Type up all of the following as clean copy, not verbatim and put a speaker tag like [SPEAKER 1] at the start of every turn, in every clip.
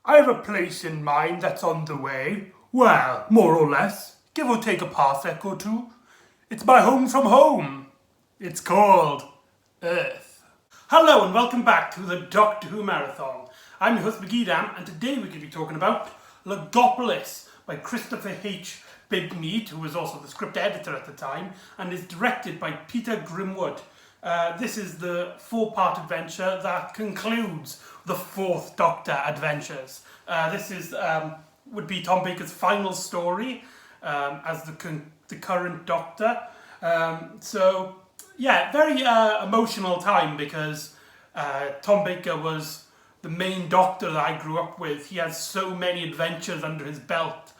[SPEAKER 1] I have a place in mind that's on the way. Well, more or less, give or take a parsec or two. It's my home from home. It's called Earth. Hello and welcome back to the Doctor Who Marathon. I'm your host McEdam, and today we're going to be talking about Logopolis by Christopher H. Bigmead, who was also the script editor at the time, and is directed by Peter Grimwood. This is the four-part adventure that concludes the fourth Doctor adventures. This would be Tom Baker's final story as the current Doctor. Very emotional time because Tom Baker was the main Doctor that I grew up with. He has so many adventures under his belt,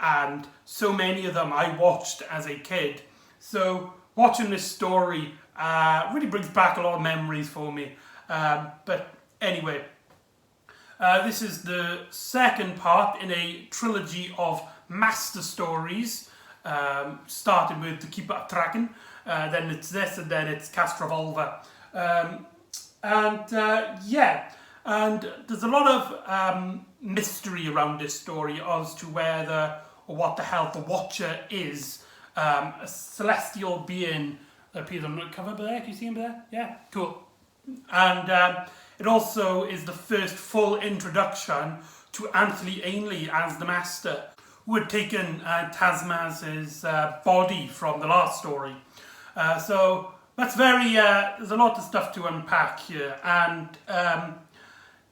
[SPEAKER 1] and so many of them I watched as a kid. So watching this story really brings back a lot of memories for me. But anyway, this is the second part in a trilogy of master stories, starting with The Keeper of Traken, then it's this, and then it's Castrovalva. And there's a lot of mystery around this story as to what the hell the Watcher is. A celestial being that appears on the cover there. Can you see him there? Yeah, cool. And it also is the first full introduction to Anthony Ainley as the Master, who had taken Tasmas's body from the last story. So that's there's a lot of stuff to unpack here. And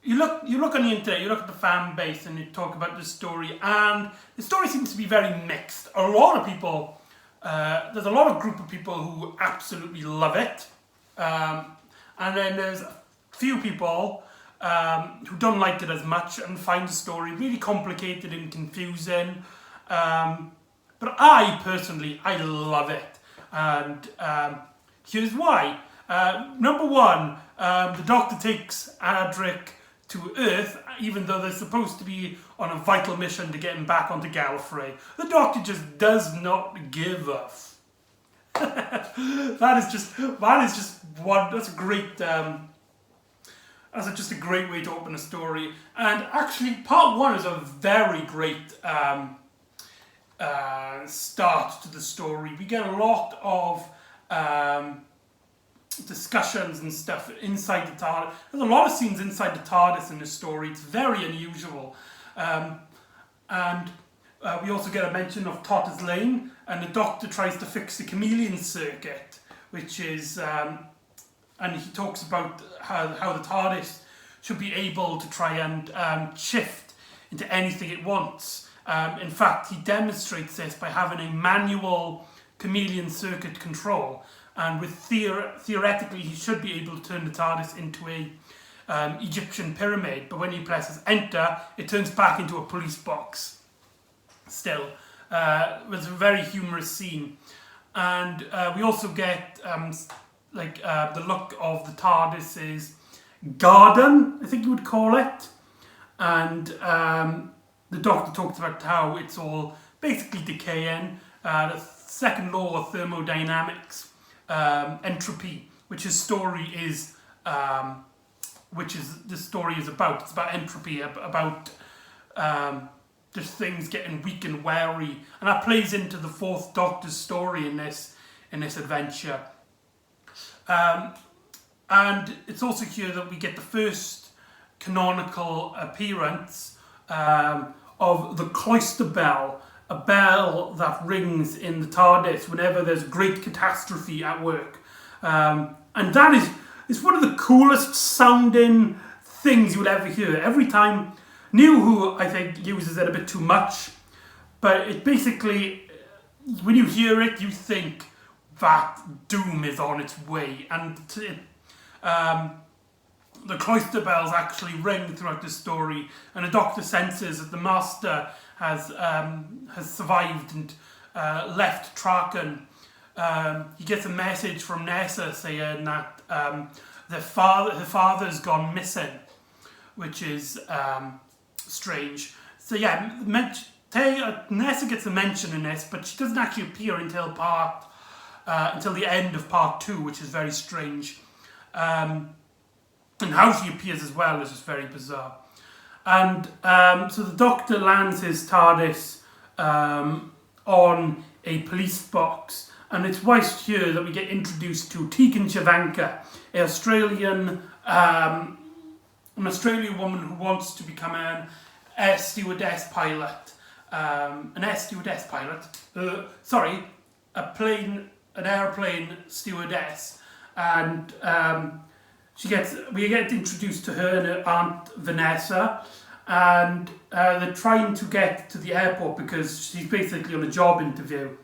[SPEAKER 1] you look on the internet, you look at the fan base, and you talk about this story, and the story seems to be very mixed. A lot of people, there's a lot of group of people who absolutely love it, and then there's a few people who don't like it as much and find the story really complicated and confusing. But I personally, I love it, and here's why. Number one, the Doctor takes Adric to Earth, even though they're supposed to be on a vital mission to get him back onto Gallifrey. The Doctor just does not give a that's a great, that's just a great way to open a story. And actually, part one is a very great start to the story. We get a lot of discussions and stuff inside the TARDIS. There's a lot of scenes inside the TARDIS in this story. It's very unusual. And we also get a mention of Totter's Lane, and the Doctor tries to fix the chameleon circuit, which is, and he talks about how the TARDIS should be able to try and shift into anything it wants. In fact, he demonstrates this by having a manual chameleon circuit control, and with theoretically he should be able to turn the TARDIS into a Egyptian pyramid, but when he presses enter, it turns back into a police box. Still, it was a very humorous scene, and we also get the look of the TARDIS's garden, I think you would call it, and the Doctor talks about how it's all basically decaying. The second law of thermodynamics, entropy, which this story is about. It's about entropy, about just things getting weak and wary, and that plays into the fourth Doctor's story in this adventure. And it's also here that we get the first canonical appearance of the cloister bell, a bell that rings in the TARDIS whenever there's great catastrophe at work. And that is one of the coolest sounding things you would ever hear. Every time, New Who, I think, uses it a bit too much, but it basically, when you hear it, you think that doom is on its way. And the cloister bells actually ring throughout the story, and the Doctor senses that the Master has survived and left Traken. He gets a message from Nessa saying that her father's gone missing, which is strange. So yeah, Nessa gets a mention in this, but she doesn't actually appear until the end of part 2, which is very strange. And how she appears as well is just very bizarre. And so the Doctor lands his TARDIS on a police box, and it's whilst here that we get introduced to Tegan Chavanka, an Australian woman who wants to become an air stewardess pilot. An airplane stewardess, and we get introduced to her and her aunt Vanessa, and they're trying to get to the airport because she's basically on a job interview.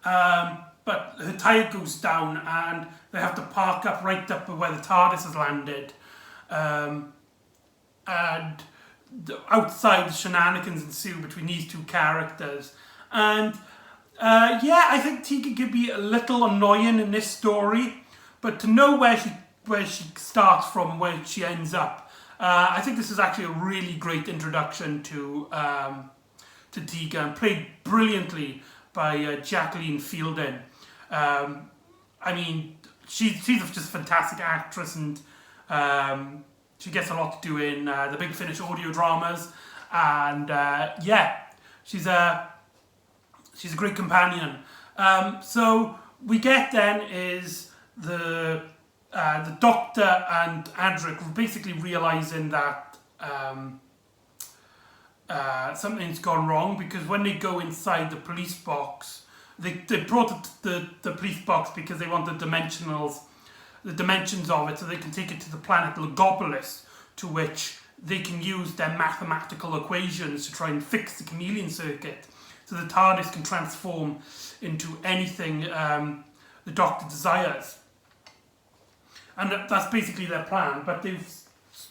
[SPEAKER 1] But her tyre goes down and they have to park up right up where the TARDIS has landed. And outside, shenanigans ensue between these two characters. And I think Tegan could be a little annoying in this story, but to know where she starts from, where she ends up, I think this is actually a really great introduction to Tegan, played brilliantly by Jacqueline Fielding. I mean, she's just a fantastic actress, and she gets a lot to do in the Big Finish audio dramas, and she's a great companion. So we get then is the Doctor and Adric basically realizing that something's gone wrong, because when they go inside the police box, they brought the police box because they want the dimensions of it so they can take it to the planet Logopolis, to which they can use their mathematical equations to try and fix the chameleon circuit so the TARDIS can transform into anything the Doctor desires. And that's basically their plan, but they've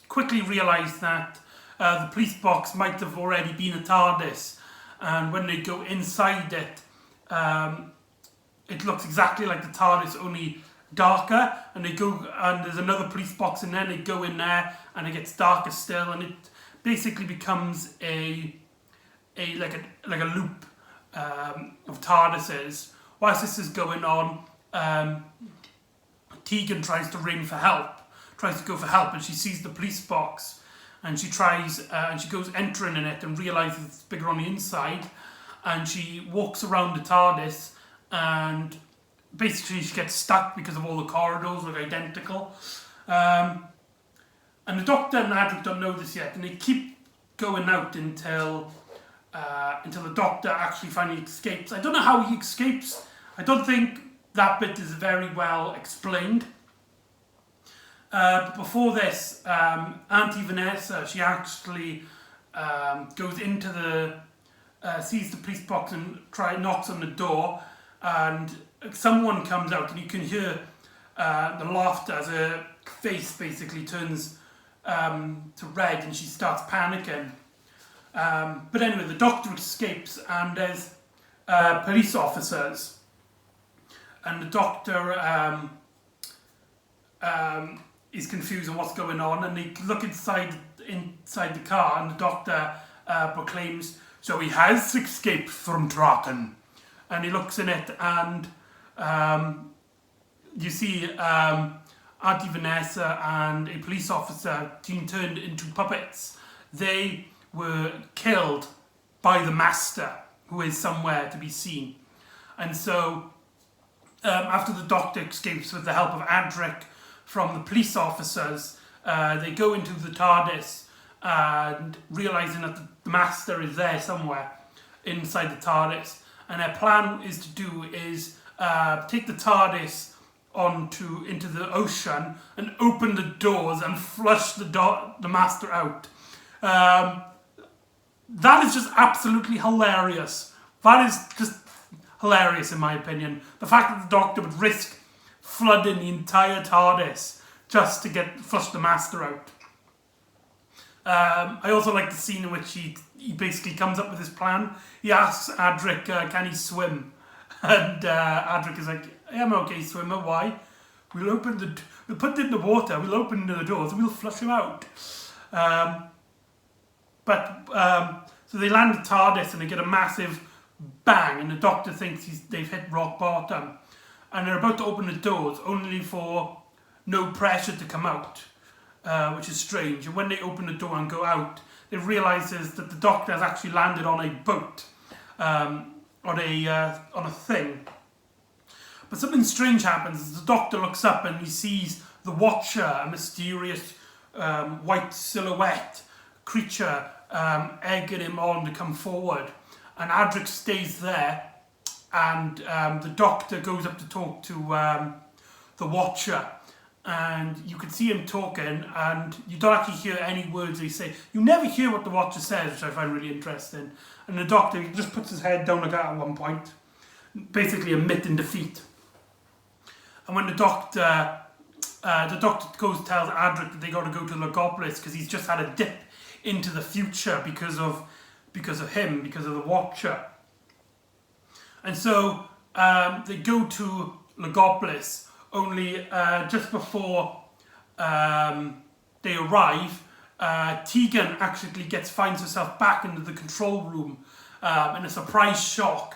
[SPEAKER 1] quickly realised that the police box might have already been a TARDIS, and when they go inside it, it looks exactly like the TARDIS, only darker, and they go, and there's another police box in there, and they go in there, and it gets darker still, and it basically becomes a loop of TARDISes. Whilst this is going on, Tegan tries to ring for help, tries to go for help, and she sees the police box, and she tries, and she goes entering in it and realises it's bigger on the inside, and she walks around the TARDIS, and basically she gets stuck because of all the corridors look identical. And the Doctor and Adric don't know this yet, and they keep going out until the Doctor actually finally escapes. I don't know how he escapes. I don't think that bit is very well explained. But before this, Auntie Vanessa, she actually goes into sees the police box and knocks on the door, and someone comes out, and you can hear the laughter as her face basically turns to red, and she starts panicking. But anyway, the Doctor escapes, and there's police officers, and the Doctor is confused on what's going on, and they look inside the car, and the Doctor proclaims, "So he has escaped from Draken." And he looks in it, and you see Auntie Vanessa and a police officer being turned into puppets. They were killed by the Master, who is somewhere to be seen. And so, after the Doctor escapes with the help of Adric from the police officers, they go into the TARDIS, and realising that the Master is there somewhere inside the TARDIS. And their plan is to take the TARDIS into the ocean and open the doors and flush the Master out. That is just absolutely hilarious. That is just hilarious in my opinion. The fact that the Doctor would risk flooding the entire TARDIS just to flush the Master out. I also like the scene in which he basically comes up with his plan. He asks Adric, can he swim? And Adric is like, I'm okay, swimmer, why? We'll put it in the water, we'll open the doors, and we'll flush him out. So they land the TARDIS, and they get a massive bang, and the Doctor thinks they've hit rock bottom. And they're about to open the doors, only for no pressure to come out. which is strange. And when they open the door and go out, they realises that the Doctor has actually landed on a boat, on a thing. But something strange happens as the Doctor looks up and he sees the Watcher, a mysterious white silhouette creature, egging him on to come forward. And Adric stays there, and the Doctor goes up to talk to the Watcher. And you can see him talking, and you don't actually hear any words they say. You never hear what the Watcher says, which I find really interesting. And the Doctor just puts his head down like that at one point, basically admitting defeat. And when the Doctor tells Adric that they got to go to Logopolis because he's just had a dip into the future because of him, because of the Watcher. And so they go to Logopolis. Only just before they arrive, Tegan actually finds herself back into the control room in a surprise shock.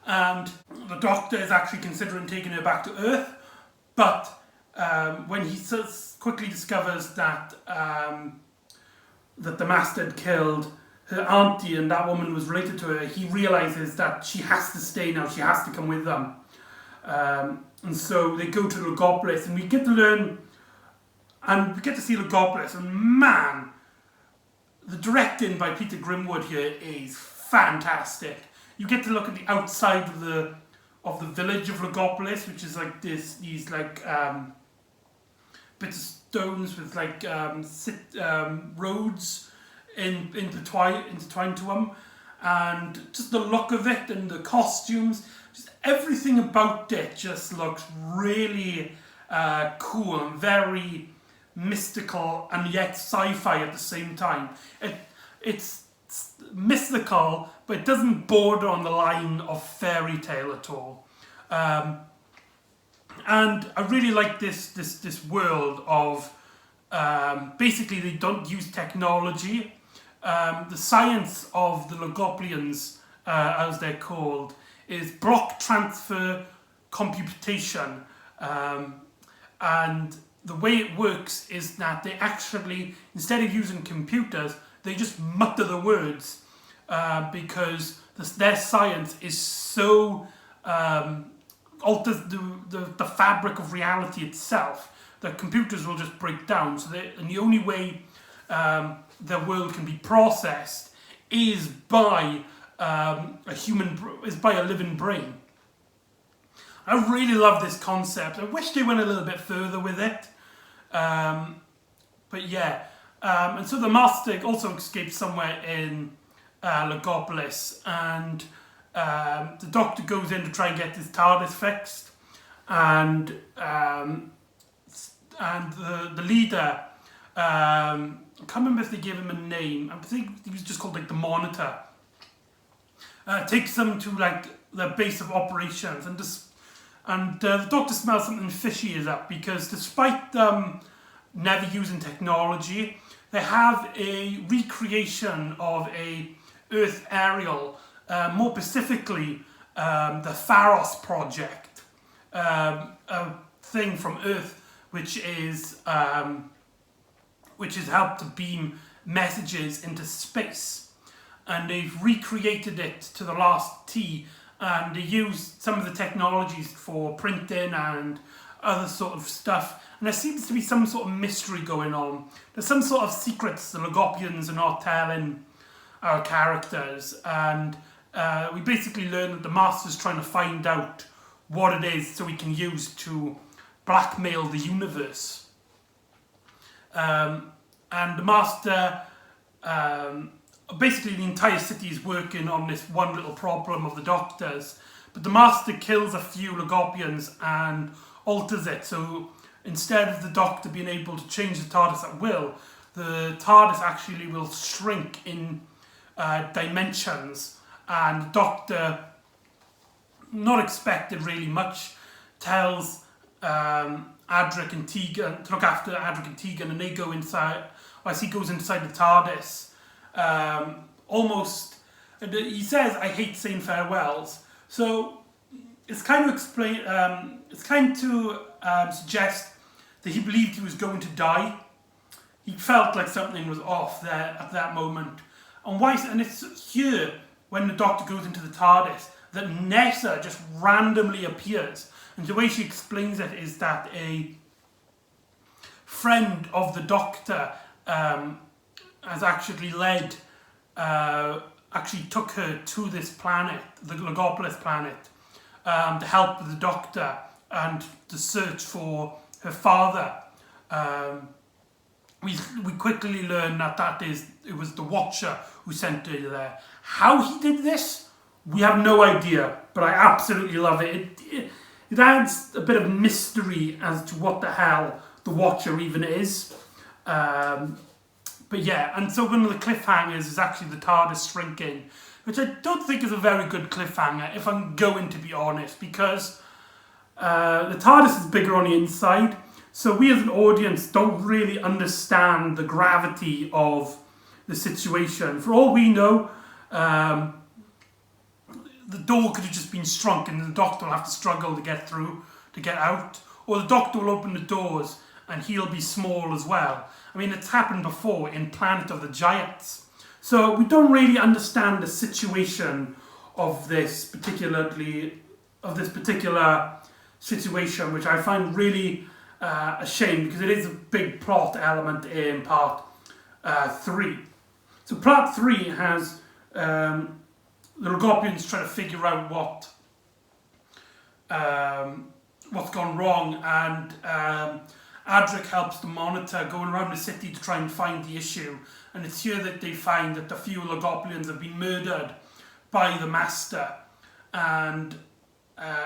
[SPEAKER 1] And the Doctor is actually considering taking her back to Earth, but when he quickly discovers that the Master had killed her auntie and that woman was related to her, he realises that she has to stay now, she has to come with them. And so they go to Logopolis, and we get to learn, and we get to see Logopolis, and man, the directing by Peter Grimwood here is fantastic. You get to look at the outside of the village of Logopolis, which is like these like bits of stones with like roads intertwined to them, and just the look of it and the costumes. Just everything about it just looks really cool and very mystical and yet sci-fi at the same time. It's mystical, but it doesn't border on the line of fairy tale at all. And I really like this world of basically they don't use technology. The science of the Logopolians, as they're called, is block transfer computation, and the way it works is that they actually, instead of using computers, they just mutter the words because their science is so alters the fabric of reality itself that computers will just break down. And the only way their world can be processed is by by a living brain. I really love this concept. I wish they went a little bit further with it. But yeah. And so the Master also escapes somewhere in Logopolis, and the Doctor goes in to try and get his TARDIS fixed, and the leader, I can't remember if they gave him a name. I think he was just called like the Monitor. Takes them to like their base of operations, and the Doctor smells something fishy is up, because despite them never using technology, they have a recreation of a Earth aerial, more specifically the Pharos project, a thing from Earth which is helped to beam messages into space. And they've recreated it to the last T, and they use some of the technologies for printing and other sort of stuff. And there seems to be some sort of mystery going on. There's some sort of secrets the Logopians are not telling our characters, and we basically learn that the Master's trying to find out what it is so he can use to blackmail the universe. And the Master, basically the entire city is working on this one little problem of the Doctor's, but the Master kills a few Logopians and alters it, so instead of the Doctor being able to change the TARDIS at will, the TARDIS actually will shrink in dimensions, and the Doctor, not expected really much, tells Adric and Tegan to look after Adric and Tegan, and they go inside, as he goes inside the TARDIS, almost, he says, "I hate saying farewells," so it's kind of suggest that he believed he was going to die, he felt like something was off there at that moment. And it's here, when the Doctor goes into the TARDIS, that Nessa just randomly appears. And the way she explains it is that a friend of the Doctor has actually actually took her to this planet, the Logopolis planet, to help the Doctor and to search for her father. We quickly learn that it was the Watcher who sent her there. How he did this, we have no idea, but I absolutely love it. It adds a bit of mystery as to what the hell the Watcher even is. But yeah, and so one of the cliffhangers is actually the TARDIS shrinking, which I don't think is a very good cliffhanger, if I'm going to be honest, because the TARDIS is bigger on the inside, so we as an audience don't really understand the gravity of the situation. For all we know, the door could have just been shrunk and the Doctor will have to struggle to get through, to get out, or the Doctor will open the doors and he'll be small as well. I mean, it's happened before in Planet of the Giants. So we don't really understand the situation of this particular situation, which I find really a shame, because it is a big plot element in part 3. So part 3 has the Logopians trying to figure out what's gone wrong, and Adric helps the Monitor going around the city to try and find the issue. And it's here that they find that a few Logopolians have been murdered by the Master. And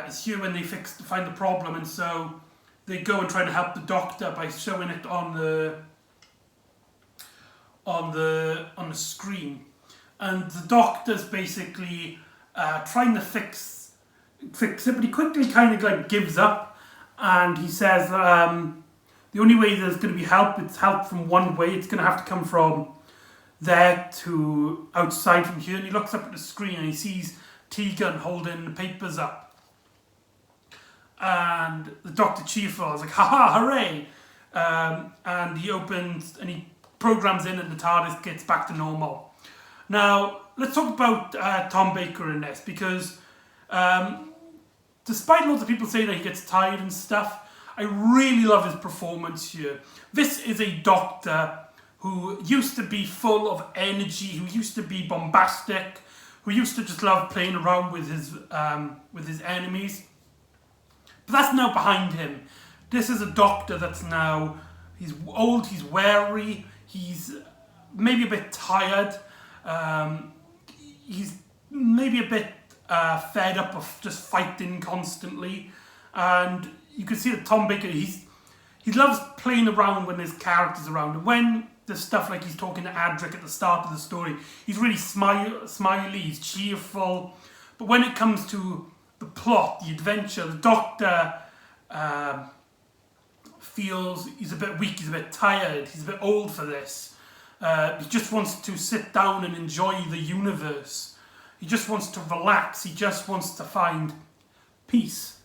[SPEAKER 1] it's here when they find the problem, and so they go and try to help the Doctor by showing it on the screen. And the Doctor's basically trying to fix it, but he quickly kind of like gives up, and he says the only way there's going to be help, it's help from one way. It's going to have to come from there to outside from here. And he looks up at the screen and he sees Tegan holding the papers up. And the Doctor cheerful is like, haha, hooray! And he opens and he programs in and the TARDIS gets back to normal. Now, let's talk about Tom Baker in this, because despite lots of people saying that he gets tired and stuff, I really love his performance here. This is a Doctor who used to be full of energy, who used to be bombastic, who used to just love playing around with his enemies. But that's now behind him. This is a Doctor that's now, he's old, he's wary, he's maybe a bit tired, he's maybe a bit fed up of just fighting constantly, and you can see that Tom Baker, he loves playing around when there's characters around, and when there's stuff like he's talking to Adric at the start of the story, he's really smiley, he's cheerful. But when it comes to the plot, the adventure, the Doctor feels he's a bit weak, he's a bit tired, he's a bit old for this. He just wants to sit down and enjoy the universe. He just wants to relax, he just wants to find peace.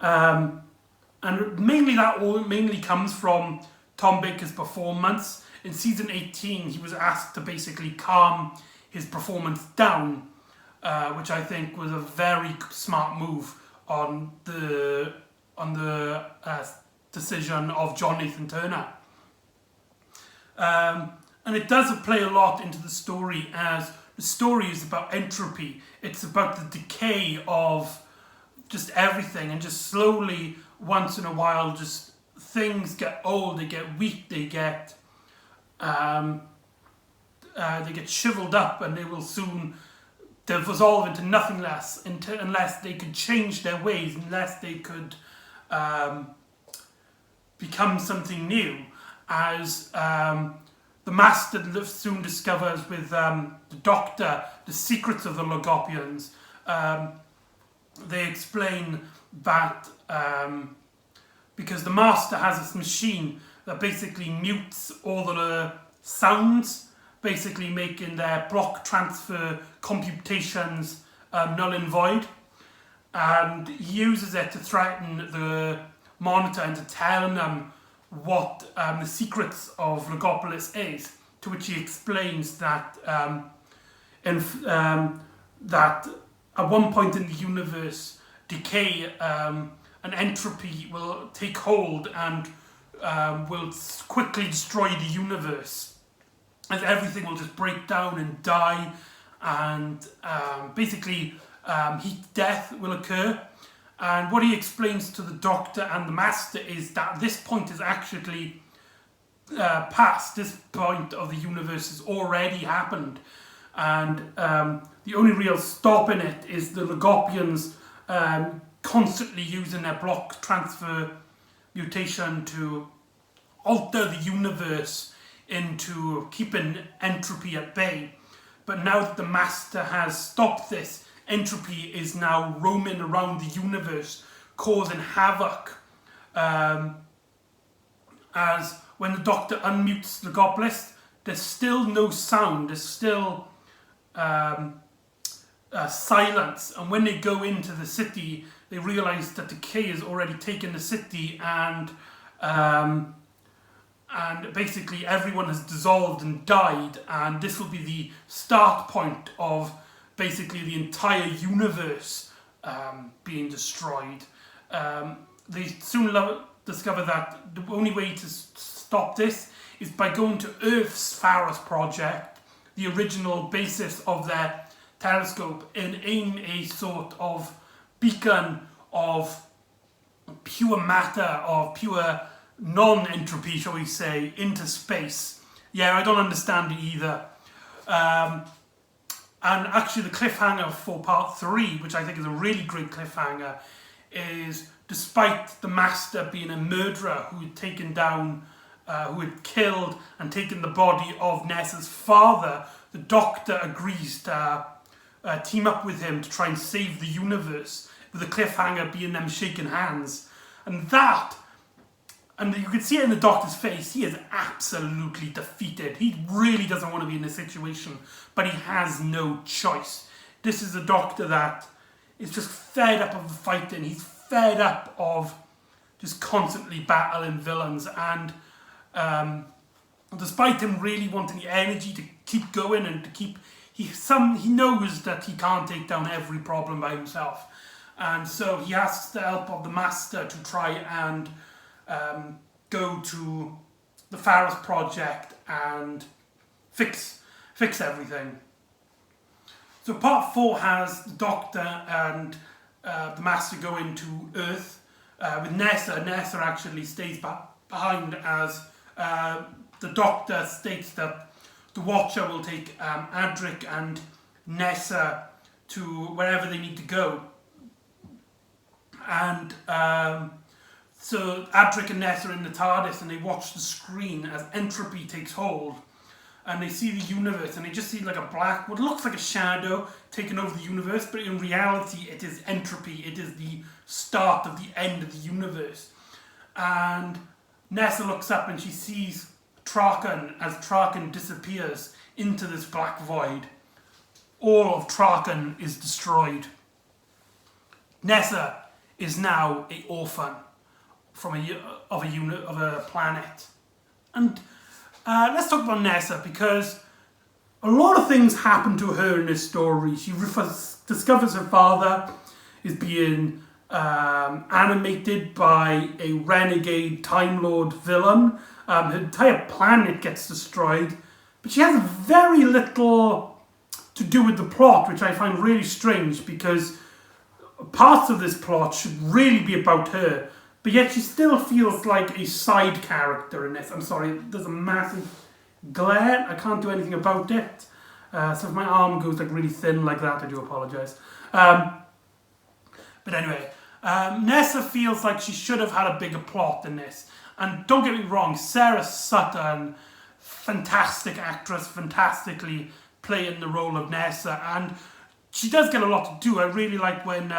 [SPEAKER 1] And mainly that mainly comes from Tom Baker's performance. In season 18, he was asked to basically calm his performance down, which I think was a very smart move on the decision of John Nathan Turner. And it does play a lot into the story, as the story is about entropy. It's about the decay of just everything, and just slowly, once in a while, just things get old, they get weak, they get shriveled up, and they'll dissolve into nothing less, unless they could change their ways, unless they could become something new. As the Master soon discovers with the Doctor the secrets of the Logopians, they explain that because the Master has this machine that basically mutes all the sounds, basically making their block transfer computations null and void. And he uses it to threaten the Monitor into telling them what the secrets of Logopolis is, to which he explains that that at one point in the universe, decay and entropy will take hold and will quickly destroy the universe, as everything will just break down and die, and basically heat death will occur. And what he explains to the Doctor and the Master is that this point is actually past. This point of the universe has already happened, and the only real stop in it is the Logopians constantly using their block transfer mutation to alter the universe into keeping entropy at bay. But now that the Master has stopped this, entropy is now roaming around the universe, causing havoc. As when the Doctor unmutes Logopolis, there's still no sound, there's still silence. And when they go into the city, they realise that decay has already taken the city, and basically everyone has dissolved and died, and this will be the start point of basically the entire universe being destroyed. They soon discover that the only way to stop this is by going to Earth's Pharos project, the original basis of their telescope, and aim a sort of beacon of pure matter, of pure non-entropy, shall we say, into space. Yeah, I don't understand it either. And actually the cliffhanger for part 3, which I think is a really great cliffhanger, is despite the Master being a murderer who had taken down, who had killed and taken the body of Nessa's father, the Doctor agrees to team up with him to try and save the universe, with the cliffhanger being them shaking hands. And that, and you can see it in the Doctor's face, he is absolutely defeated. He really doesn't want to be in this situation, but he has no choice. This is a Doctor that is just fed up of the fighting. He's fed up of just constantly battling villains, and despite him really wanting the energy to keep going and to keep, he knows that he can't take down every problem by himself, and so he asks the help of the Master to try and go to the Pharos project and fix everything. So part 4 has the Doctor and the Master go into Earth with Nessa. Nessa actually stays behind, as the Doctor states that the Watcher will take Adric and Nessa to wherever they need to go. And so Adric and Nessa are in the TARDIS, and they watch the screen as entropy takes hold, and they see the universe, and they just see like a black, what looks like a shadow taking over the universe, but in reality it is entropy. It is the start of the end of the universe. And Nessa looks up and she sees Traken. As Traken disappears into this black void, all of Traken is destroyed. Nessa is now an orphan from a planet. And let's talk about Nessa, because a lot of things happen to her in this story. She discovers her father is being animated by a renegade Time Lord villain. Her entire planet gets destroyed, but she has very little to do with the plot, which I find really strange, because parts of this plot should really be about her, but yet she still feels like a side character in this. I'm sorry, there's a massive glare. I can't do anything about it. So if my arm goes like really thin like that, I do apologise. But anyway, Nessa feels like she should have had a bigger plot than this. And don't get me wrong, Sarah Sutton, fantastic actress, fantastically playing the role of Nessa, and she does get a lot to do. I really like when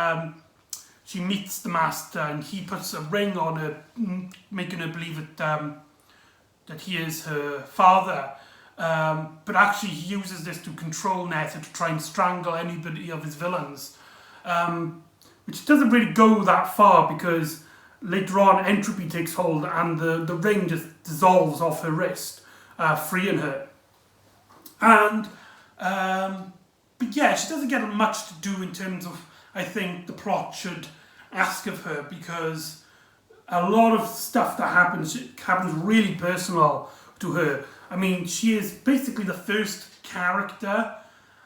[SPEAKER 1] she meets the Master and he puts a ring on her, making her believe that he is her father. But actually he uses this to control Nessa, to try and strangle anybody of his villains. Which doesn't really go that far, because later on entropy takes hold and the ring just dissolves off her wrist, freeing her. And but yeah, she doesn't get much to do in terms of, I think, the plot should ask of her, because a lot of stuff that happens really personal to her. I mean, she is basically the first character,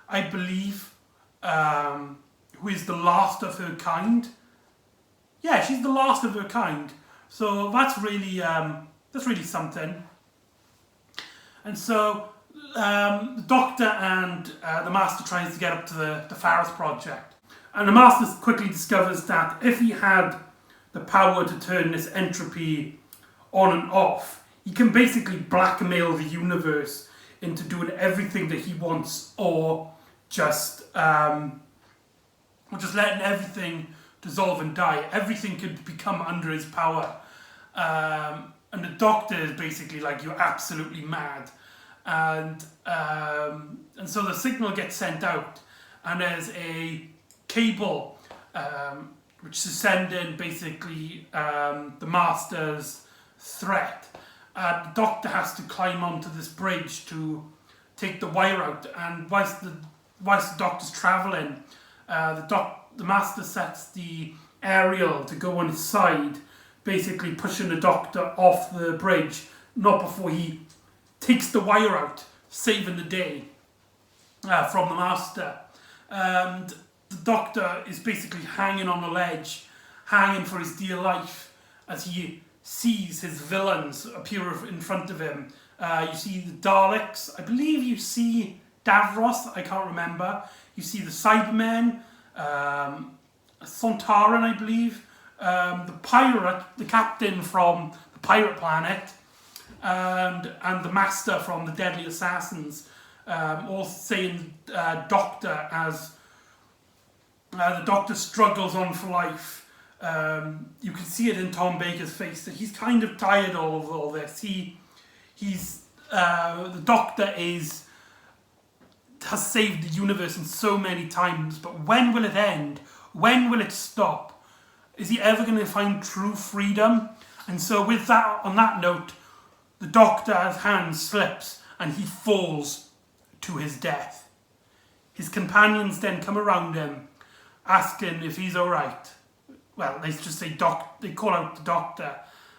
[SPEAKER 1] I believe, who is the last of her kind. Yeah, she's the last of her kind. So that's really something. And so the Doctor and the Master tries to get up to the Faros Project. And the Master quickly discovers that if he had the power to turn this entropy on and off, he can basically blackmail the universe into doing everything that he wants, or just letting everything dissolve and die. Everything could become under his power. And the Doctor is basically like, you're absolutely mad. And so the signal gets sent out, and there's a cable which is sending basically the Master's threat. The Doctor has to climb onto this bridge to take the wire out, and whilst the Doctor's travelling, the Master sets the aerial to go on his side, basically pushing the Doctor off the bridge, not before he takes the wire out, saving the day from the Master. And the Doctor is basically hanging on a ledge, hanging for his dear life, as he sees his villains appear in front of him. You see the Daleks, I believe you see Davros, I can't remember. You see the Cybermen, Sontaran, I believe, the pirate, the captain from the pirate planet, and the Master from the Deadly Assassins, all saying Doctor as the Doctor struggles on for life. You can see it in Tom Baker's face that he's kind of tired of all this. The Doctor has saved the universe in so many times, but when will it end? When will it stop? Is he ever going to find true freedom? And so with that, on that note, the Doctor's hand slips and he falls to his death. His companions then come around him, asking if he's alright. Well, they just say they call out the Doctor,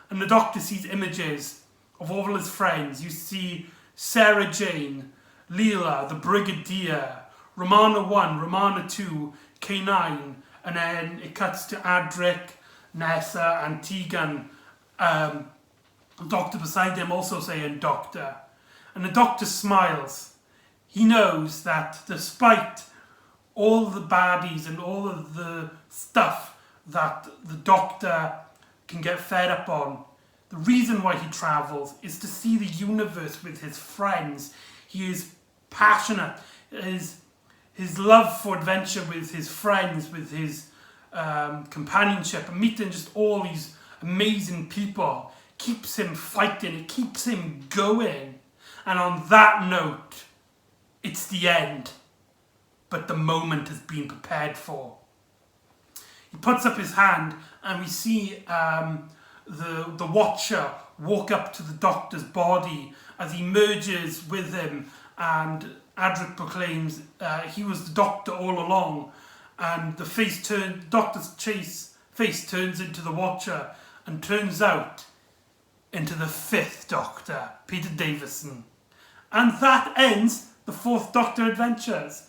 [SPEAKER 1] and the Doctor sees images of all his friends. You see Sarah Jane, Leela, the Brigadier, Romana 1, Romana 2, K9, and then it cuts to Adric, Nessa, and Tegan. The Doctor beside them also saying Doctor. And the Doctor smiles. He knows that despite all the baddies and all of the stuff that the Doctor can get fed up on, the reason why he travels is to see the universe with his friends. He is passionate. His love for adventure with his friends, with his companionship, and meeting just all these amazing people keeps him fighting, it keeps him going. And on that note, it's the end. But the moment has been prepared for. He puts up his hand and we see the Watcher walk up to the Doctor's body as he merges with him, and Adric proclaims he was the Doctor all along, and the Doctor's face turns into the Watcher and turns out into the 5th Doctor, Peter Davison. And that ends the 4th Doctor adventures.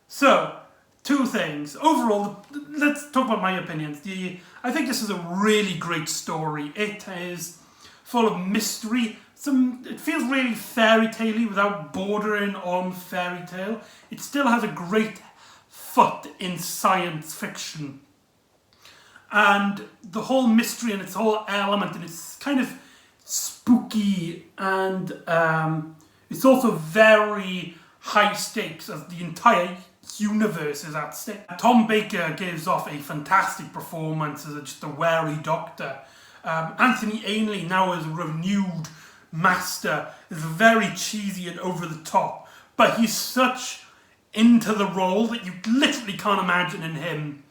[SPEAKER 1] So, two things. Overall, let's talk about my opinions. I think this is a really great story. It is full of mystery. It feels really fairy tale-y without bordering on fairy tale. It still has a great foot in science fiction. And the whole mystery and its whole element, and it's kind of spooky, and it's also very high stakes as the entire universe is at stake. Tom Baker gives off a fantastic performance as just a wary Doctor. Anthony Ainley, now as a renewed Master, is very cheesy and over the top, but he's such into the role that you literally can't imagine him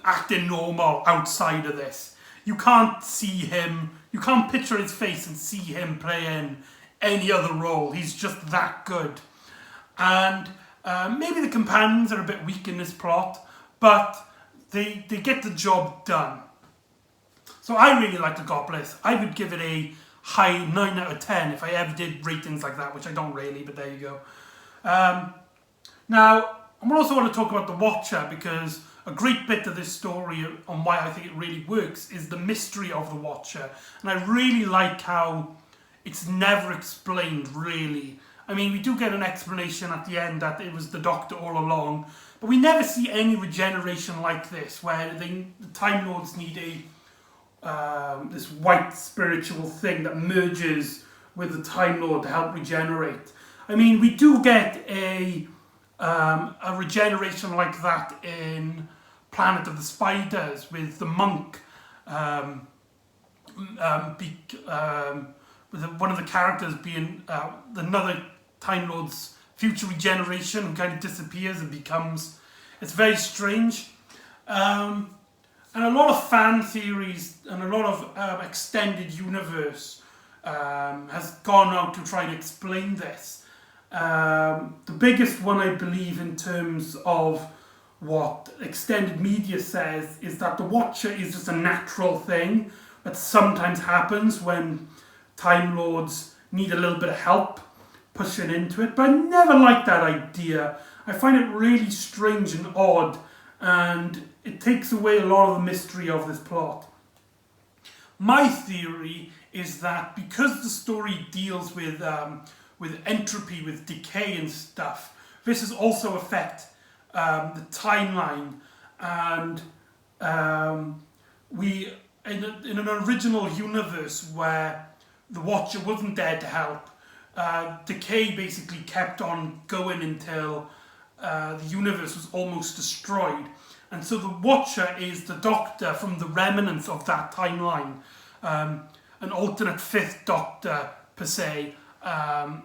[SPEAKER 1] acting normal outside of this. You can't see him, you can't picture his face and see him playing any other role. He's just that good. And maybe the companions are a bit weak in this plot, but they get the job done. So I really like Logopolis. I would give it a high 9 out of 10 if I ever did ratings like that, which I don't really, but there you go. Now, I also want to talk about The Watcher, because a great bit of this story on why I think it really works is the mystery of The Watcher. And I really like how it's never explained, really. I mean, we do get an explanation at the end that it was the Doctor all along, but we never see any regeneration like this, where the Time Lords need this white spiritual thing that merges with the Time Lord to help regenerate. I mean, we do get a regeneration like that in Planet of the Spiders, with the monk, with one of the characters being another Time Lord's future regeneration, who kind of disappears and becomes... It's very strange. And a lot of fan theories and a lot of extended universe has gone out to try to explain this. The biggest one, I believe, in terms of what extended media says, is that the Watcher is just a natural thing that sometimes happens when Time Lords need a little bit of help pushing into it. But I never liked that idea. I find it really strange and odd, and it takes away a lot of the mystery of this plot. My theory is that because the story deals with entropy, with decay and stuff, this is also affect the timeline, and we in an original universe where the Watcher wasn't there to help, decay basically kept on going until the universe was almost destroyed. And so the Watcher is the Doctor from the remnants of that timeline, an alternate fifth Doctor per se, from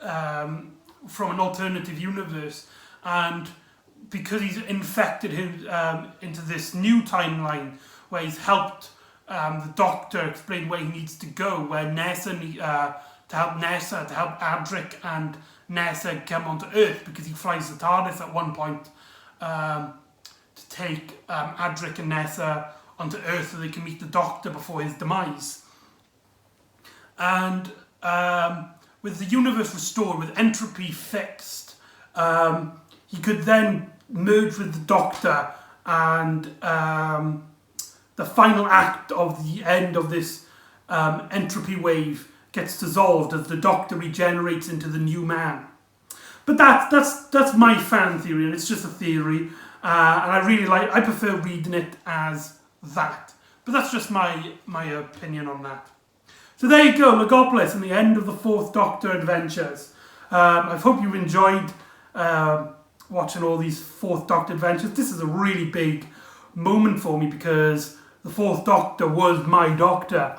[SPEAKER 1] an alternative universe. And because he's infected him into this new timeline where he's helped the Doctor explain where he needs to go, where Nessa to help Adric and Nessa come onto Earth, because he flies the TARDIS at one point to take Adric and Nessa onto Earth so they can meet the Doctor before his demise. And with the universe restored, with entropy fixed, he could then merge with the Doctor, and the final act of the end of this entropy wave gets dissolved as the Doctor regenerates into the new man. But that's my fan theory, and it's just a theory, and I prefer reading it as that. But that's just my opinion on that. So there you go, Logopolis, and the end of the Fourth Doctor adventures. I hope you enjoyed watching all these Fourth Doctor adventures. This is a really big moment for me, because the Fourth Doctor was my Doctor.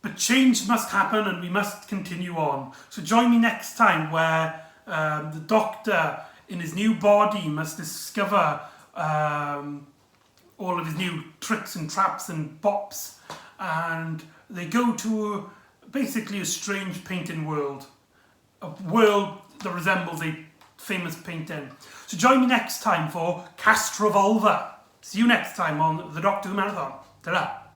[SPEAKER 1] But change must happen, and we must continue on. So join me next time, where the Doctor in his new body must discover all of his new tricks and traps and bops, and they go to basically a strange painting world, a world that resembles a famous painting. So join me next time for Cast Revolver. See you next time on the Doctor Who Marathon. Ta-da!